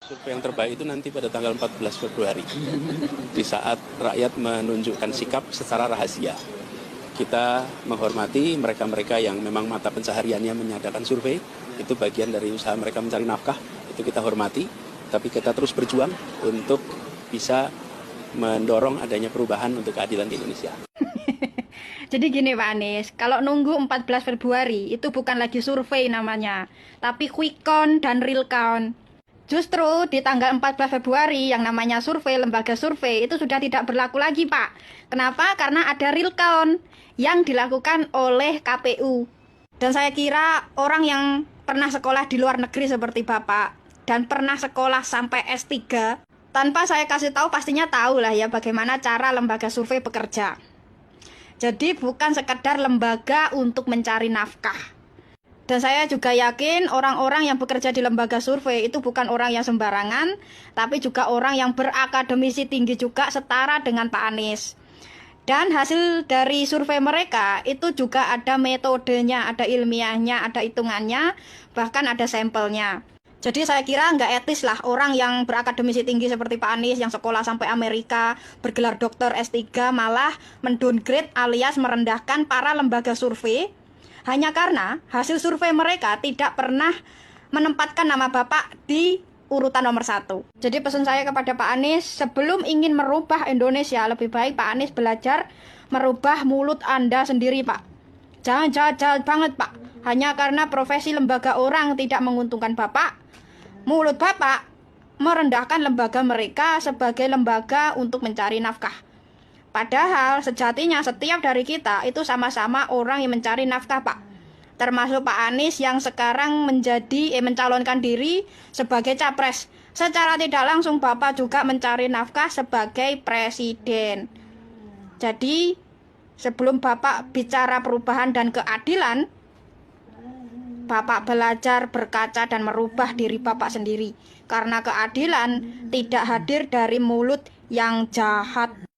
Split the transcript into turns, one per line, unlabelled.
Survei yang terbaik itu nanti pada tanggal 14 Februari, di saat rakyat menunjukkan sikap secara rahasia. Kita menghormati mereka-mereka yang memang mata pencahariannya menyadakan survei, itu bagian dari usaha mereka mencari nafkah, itu kita hormati, tapi kita terus berjuang untuk bisa mendorong adanya perubahan untuk keadilan di Indonesia.
Jadi gini Pak Anies, kalau nunggu 14 Februari itu bukan lagi survei namanya, tapi quick count dan real count. Justru di tanggal 14 Februari yang namanya survei, lembaga survei itu sudah tidak berlaku lagi Pak. Kenapa? Karena ada real count yang dilakukan oleh KPU. Dan saya kira orang yang pernah sekolah di luar negeri seperti Bapak dan pernah sekolah sampai S3, tanpa saya kasih tahu pastinya tahu lah ya bagaimana cara lembaga survei bekerja. Jadi bukan sekedar lembaga untuk mencari nafkah. Dan saya juga yakin orang-orang yang bekerja di lembaga survei itu bukan orang yang sembarangan, tapi juga orang yang berakademisi tinggi juga setara dengan Pak Anies. Dan hasil dari survei mereka itu juga ada metodenya, ada ilmiahnya, ada hitungannya, bahkan ada sampelnya. Jadi saya kira nggak etis lah orang yang berakademisi tinggi seperti Pak Anies yang sekolah sampai Amerika, bergelar doktor S3 malah mendowngrade alias merendahkan para lembaga survei hanya karena hasil survei mereka tidak pernah menempatkan nama Bapak di urutan nomor 1. Jadi pesan saya kepada Pak Anies, sebelum ingin merubah Indonesia, lebih baik Pak Anies belajar merubah mulut Anda sendiri Pak. Jangan jahat-jahat banget Pak. Hanya karena profesi lembaga orang tidak menguntungkan Bapak, mulut Bapak merendahkan lembaga mereka sebagai lembaga untuk mencari nafkah. Padahal sejatinya setiap dari kita itu sama-sama orang yang mencari nafkah Pak. Termasuk Pak Anies yang sekarang mencalonkan diri sebagai capres. Secara tidak langsung Bapak juga mencari nafkah sebagai presiden. Jadi sebelum Bapak bicara perubahan dan keadilan, Bapak belajar berkaca dan merubah diri Bapak sendiri. Karena keadilan tidak hadir dari mulut yang jahat.